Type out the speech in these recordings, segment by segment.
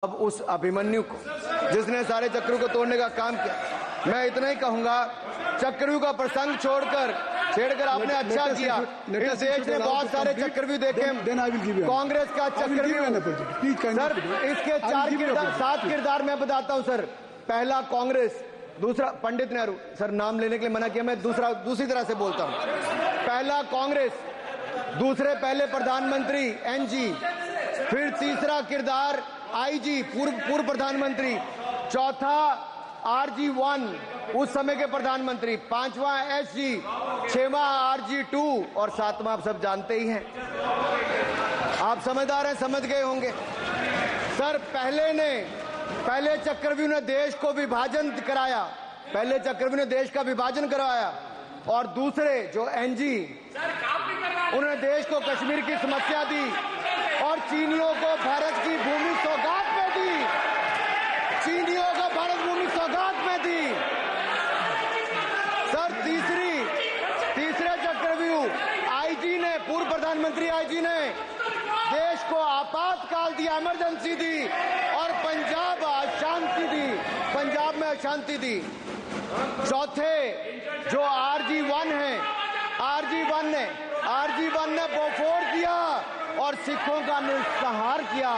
अब उस अभिमन्यु को जिसने सारे चक्रव्यूह को तोड़ने का काम किया, मैं इतना ही कहूंगा, चक्रव्यूह का प्रसंग छेड़कर आपने अच्छा किया। इस देश ने बहुत सारे चक्रव्यूह देखे, कांग्रेस का चक्रव्यूह सर, इसके 7 किरदार मैं बताता हूं सर। पहला कांग्रेस, दूसरा पंडित नेहरू, सर नाम लेने के लिए मना किया, मैं दूसरी तरह से बोलता हूं। पहला कांग्रेस, दूसरे पहले प्रधानमंत्री एनजी, फिर तीसरा किरदार आईजी पूर्व प्रधानमंत्री, चौथा आरजी1 उस समय के प्रधानमंत्री, पांचवा एसजी, छठवां आरजी2 और सातवां आप सब जानते ही हैं। आप समझदार हैं, समझ गए होंगे सर। पहले चक्रव्यूह ने देश को विभाजन कराया, पहले चक्रव्यूह ने देश का विभाजन करवाया, और दूसरे जो एनजी उन्होंने देश को कश्मीर की समस्या दी और चीनियों को भारत की भूमि सौगात में दी, चीनियों को भारत भूमि सौगात में दी। सर तीसरे चक्रव्यूह आईजी ने, पूर्व प्रधानमंत्री आईजी ने देश को आपातकाल दी, इमरजेंसी दी और पंजाब में अशांति दी। चौथे जो आरजी1 है, आरजी1 ने बोफोर्स दिया और सिखों का निस्सहार किया।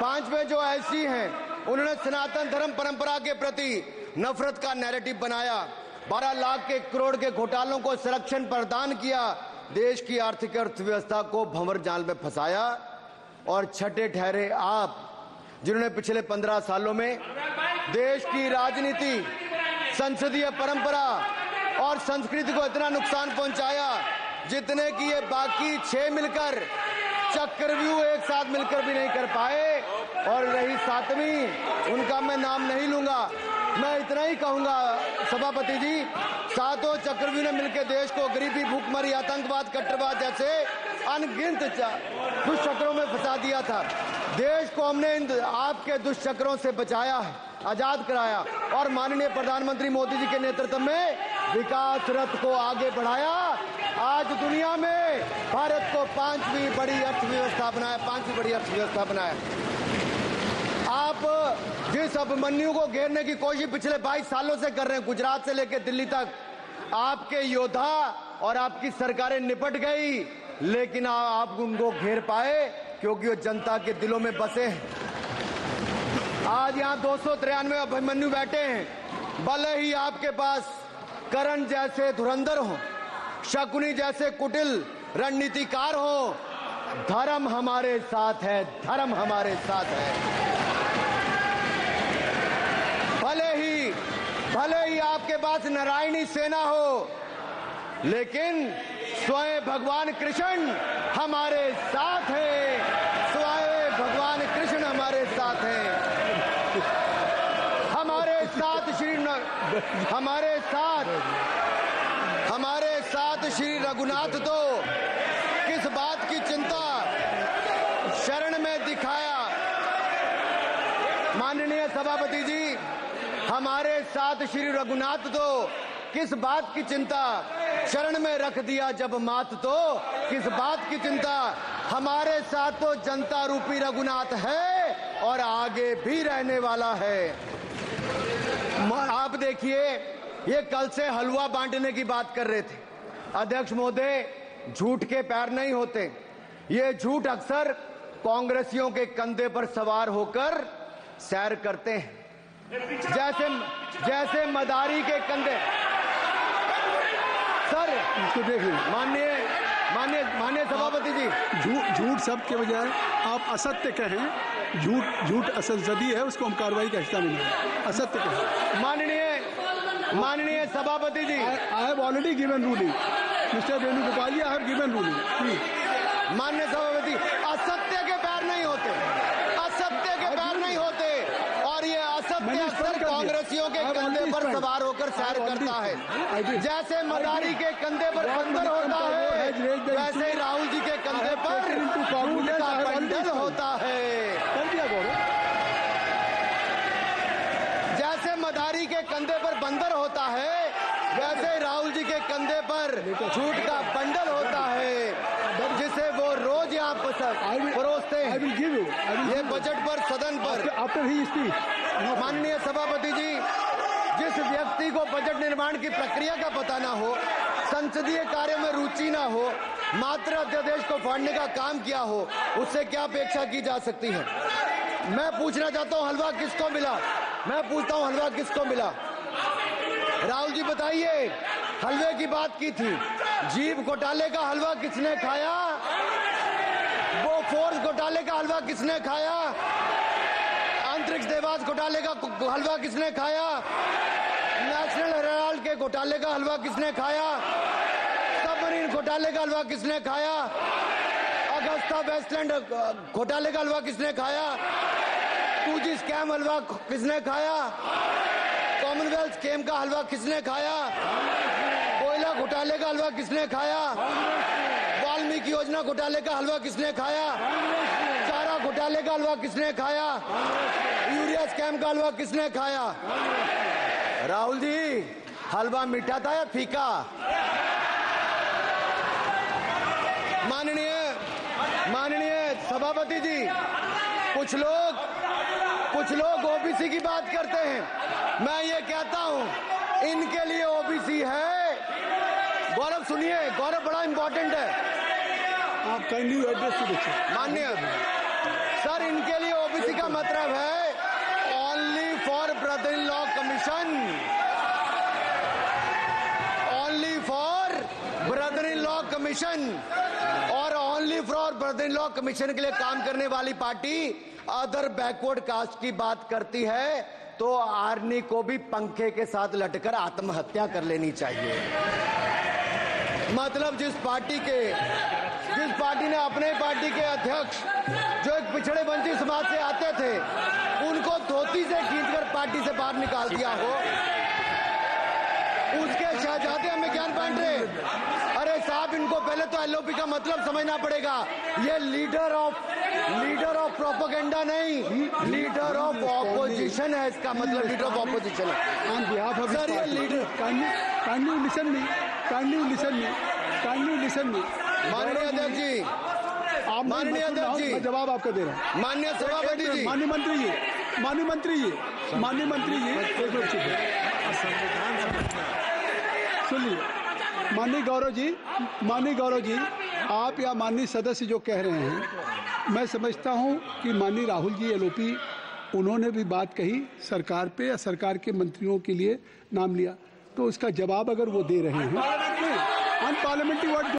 पांचवें जो ऐसी हैं, उन्होंने सनातन धर्म परंपरा के प्रति नफरत का नैरेटिव बनाया, 12 लाख के करोड़ के घोटालों को संरक्षण प्रदान किया, देश की आर्थिक अर्थव्यवस्था को भंवर जाल में फंसाया। और छठे ठहरे आप, जिन्होंने पिछले 15 सालों में देश की राजनीति, संसदीय परंपरा और संस्कृति को इतना नुकसान पहुंचाया जितने कि ये बाकी 6 मिलकर चक्रव्यूह एक साथ मिलकर भी नहीं कर पाए। और रही 7वीं, उनका मैं नाम नहीं लूंगा, मैं इतना ही कहूंगा सभापति जी, 7 चक्रव्यूह ने मिलकर देश को गरीबी, भूखमरी, आतंकवाद, कट्टरवाद जैसे अनगिनत दुष्चक्रों में फंसा दिया था। देश को हमने इन आपके दुष्चक्रों से बचाया है, आजाद कराया और माननीय प्रधानमंत्री मोदी जी के नेतृत्व में विकास रथ को आगे बढ़ाया। आज दुनिया में भारत को 5वीं बड़ी अर्थव्यवस्था बनाया। आप जिस अभिमन्यु को घेरने की कोशिश पिछले 22 सालों से कर रहे हैं, गुजरात से लेकर दिल्ली तक, आपके योद्धा और आपकी सरकारें निपट गई, लेकिन आप उनको घेर पाए क्योंकि वो जनता के दिलों में बसे हैं। आज यहाँ 293 अभिमन्यु बैठे हैं, भले ही आपके पास करण जैसे धुरंधर हो, शकुनी जैसे कुटिल रणनीतिकार हो, धर्म हमारे साथ है, धर्म हमारे साथ है। भले ही आपके पास नारायणी सेना हो, लेकिन स्वयं भगवान कृष्ण हमारे साथ है, स्वयं भगवान कृष्ण हमारे साथ है। हमारे साथ श्री रघुनाथ तो किस बात की चिंता शरण में दिखाया। माननीय सभापति जी, हमारे साथ श्री रघुनाथ तो किस बात की चिंता शरण में रख दिया जब मात, तो किस बात की चिंता। हमारे साथ तो जनता रूपी रघुनाथ है और आगे भी रहने वाला है। आप देखिए, ये कल से हलवा बांटने की बात कर रहे थे। अध्यक्ष महोदय, झूठ के पैर नहीं होते, ये झूठ अक्सर कांग्रेसियों के कंधे पर सवार होकर सैर करते हैं, जैसे मदारी के कंधे। सर इसको देखिए, माननीय सभापति जी, झूठ सब के बजाय आप असत्य कहें। झूठ असल सदी है, उसको हम कार्रवाई का हिस्सा नहीं है। असत्य कहें। माननीय सभापति जी, I have already given ruling, mister Venugopal ji, I have given ruling. माननीय सभापति, असत्य के पैर नहीं होते, असत्य के पैर नहीं होते, और ये असत्य अक्सर कांग्रेसियों के कंधे पर सवार होकर सैर करता है। जैसे मदारी के कंधे पर बंदर होता है, वैसे ही राहुल जी के कंधे पर झूठ का बंडल होता है। जैसे मदारी के कंधे पर बंदर होता है, वैसे राहुल जी के कंधे पर झूठ का बंडल होता है। जिसे वो रोज यहाँ परोसते हैं। ये बजट पर सदन पर आफ्टर ही स्पीच। माननीय सभापति जी, जिस व्यक्ति को बजट निर्माण की प्रक्रिया का पता ना हो, संसदीय कार्य में रुचि ना हो, मात्र अध्यादेश को फाड़ने का काम किया हो, उससे क्या अपेक्षा की जा सकती है? मैं पूछना चाहता हूं, हलवा किसको मिला? मैं पूछता हूं, हलवा किसको मिला? राहुल जी बताइए, हलवे की बात की थी, जीप घोटाले का हलवा किसने खाया? वो फोर्स घोटाले का हलवा किसने खाया? अंतरिक्ष देवास घोटाले का हलवा किसने खाया? नेशनल हेराल्ड के घोटाले का हलवा किसने खाया? सबमरीन घोटाले का हलवा किसने खाया? अगस्ता वेस्टलैंड घोटाले का हलवा किसने खाया? 2G स्कैम हलवा किसने खाया? कॉमनवेल्थ स्कीम का हलवा किसने खाया? कोयला घोटाले का हलवा किसने खाया? वाल्मीकि योजना घोटाले का हलवा किसने खाया? चारा घोटाले का हलवा किसने खाया? यूरिया स्कैम का हलवा किसने खाया? राहुल जी, हलवा मीठा था या फीका? माननीय सभापति जी, कुछ लोग ओबीसी की बात करते हैं। मैं ये कहता हूं, इनके लिए ओबीसी है। गौरव सुनिए, गौरव बड़ा इंपॉर्टेंट है। आप काइंडली एड्रेस टू द माननीय सर, इनके लिए ओबीसी का मतलब है only for brother in law commission, only for brother in law commission. और only for brother in law commission के लिए काम करने वाली पार्टी अदर बैकवर्ड कास्ट की बात करती है तो आर्नी को भी पंखे के साथ लटकर आत्महत्या कर लेनी चाहिए। मतलब जिस पार्टी ने अपने पार्टी के अध्यक्ष जो एक पिछड़े वंचित समाज से आते थे, उनको धोती से खींचकर पार्टी से बाहर निकाल दिया हो, उसके शहजादे हमें ज्ञान बांट रहे। अरे साहब, इनको पहले तो एलओपी का मतलब समझना पड़ेगा। ये लीडर ऑफ प्रोपेगेंडा नहीं, लीडर ऑफ ऑपोजिशन है। इसका मतलब लीडर ऑफ ऑपोजिशन है। सर, ये लीडर काइंडली लिसन मी। माननीय अध्यक्ष जी, माननीय अध्यक्ष जी, मैं जवाब आपको दे रहा हूँ। माननीय सभापति जी, माननीय मंत्री जी, सुनिए। माननीय गौरव जी, आप या माननीय सदस्य जो कह रहे हैं, मैं समझता हूं कि माननीय राहुल जी एलओपी, उन्होंने भी बात कही सरकार पे या सरकार के मंत्रियों के लिए नाम लिया, तो उसका जवाब अगर वो दे रहे हैं, अनपार्लियामेंट्री वर्ड